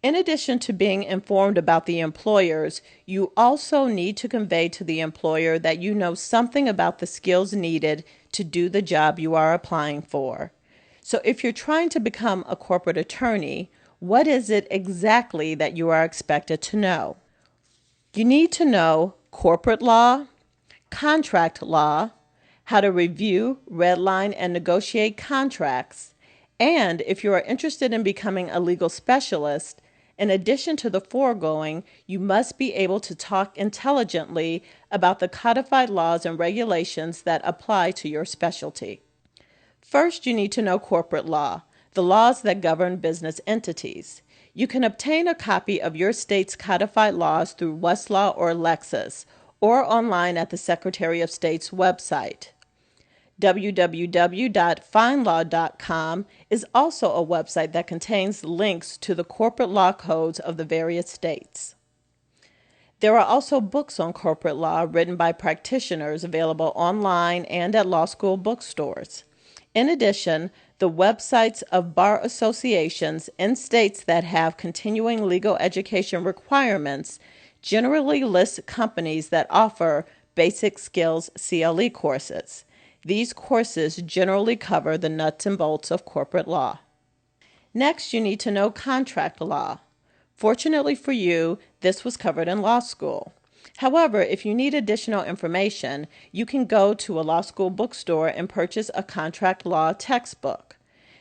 In addition to being informed about the employers, you also need to convey to the employer that you know something about the skills needed to do the job you are applying for. So if you're trying to become a corporate attorney, what is it exactly that you are expected to know? You need to know corporate law, contract law, how to review, redline, and negotiate contracts, and if you are interested in becoming a legal specialist, in addition to the foregoing, you must be able to talk intelligently about the codified laws and regulations that apply to your specialty. First, you need to know corporate law, the laws that govern business entities. You can obtain a copy of your state's codified laws through Westlaw or Lexis, or online at the Secretary of State's website. www.findlaw.com is also a website that contains links to the corporate law codes of the various states. There are also books on corporate law written by practitioners available online and at law school bookstores. In addition, the websites of bar associations in states that have continuing legal education requirements generally list companies that offer basic skills CLE courses. These courses generally cover the nuts and bolts of corporate law. Next, you need to know contract law. Fortunately for you, this was covered in law school. However, if you need additional information, you can go to a law school bookstore and purchase a contract law textbook.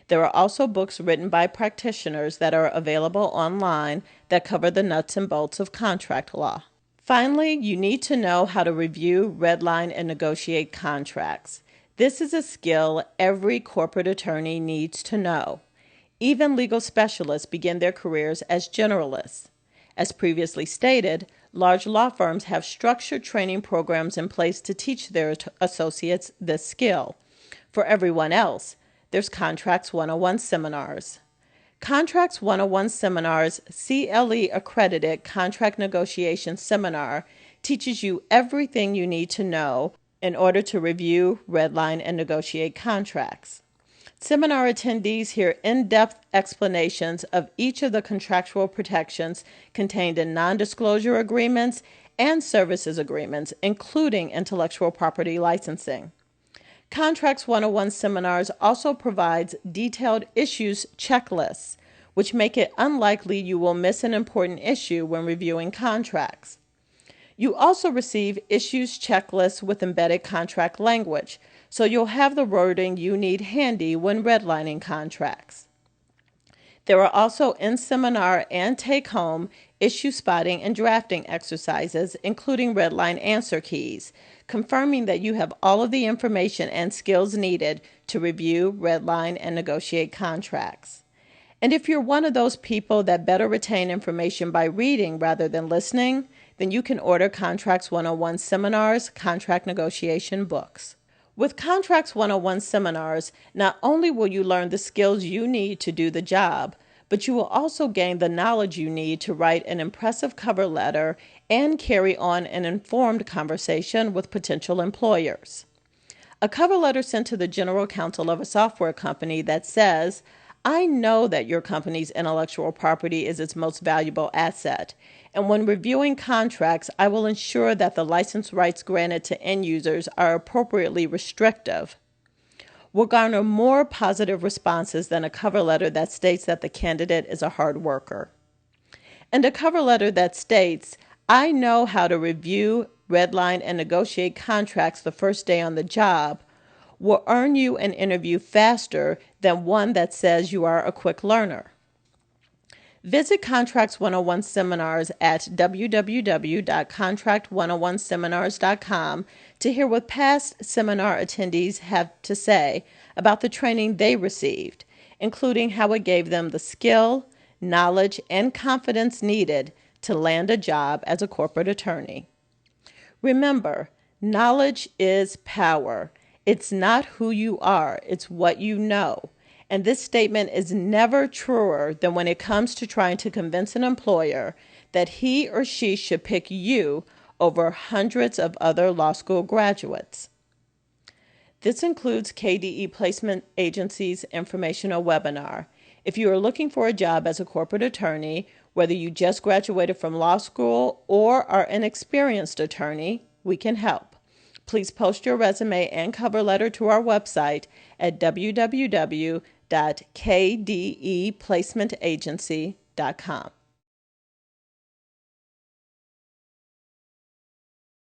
There are also books written by practitioners that are available online that cover the nuts and bolts of contract law. Finally, you need to know how to review, redline, and negotiate contracts. This is a skill every corporate attorney needs to know. Even legal specialists begin their careers as generalists. As previously stated, large law firms have structured training programs in place to teach their associates this skill. For everyone else, there's Contracts 101 seminars. Contracts 101 seminars CLE accredited contract negotiation seminar teaches you everything you need to know in order to review, redline, and negotiate contracts. Seminar attendees hear in-depth explanations of each of the contractual protections contained in non-disclosure agreements and services agreements, including intellectual property licensing. Contracts 101 seminars also provides detailed issues checklists, which make it unlikely you will miss an important issue when reviewing contracts. You also receive issues checklists with embedded contract language, so you'll have the wording you need handy when redlining contracts. There are also in-seminar and take-home issue spotting and drafting exercises, including redline answer keys, confirming that you have all of the information and skills needed to review, redline, and negotiate contracts. And if you're one of those people that better retain information by reading rather than listening, then you can order Contracts 101 seminars, contract negotiation books. With Contracts 101 seminars, not only will you learn the skills you need to do the job, but you will also gain the knowledge you need to write an impressive cover letter and carry on an informed conversation with potential employers. A cover letter sent to the general counsel of a software company that says, "I know that your company's intellectual property is its most valuable asset, and when reviewing contracts, I will ensure that the license rights granted to end users are appropriately restrictive," will garner more positive responses than a cover letter that states that the candidate is a hard worker. And a cover letter that states, "I know how to review, redline, and negotiate contracts the first day on the job," will earn you an interview faster than one that says you are a quick learner. Visit Contracts 101 seminars at www.contract101seminars.com to hear what past seminar attendees have to say about the training they received, including how it gave them the skill, knowledge, and confidence needed to land a job as a corporate attorney. Remember, knowledge is power. It's not who you are, it's what you know. And this statement is never truer than when it comes to trying to convince an employer that he or she should pick you over hundreds of other law school graduates. This includes KDE Placement Agency's informational webinar. If you are looking for a job as a corporate attorney, whether you just graduated from law school or are an experienced attorney, we can help. Please post your resume and cover letter to our website at www.kdeplacementagency.com.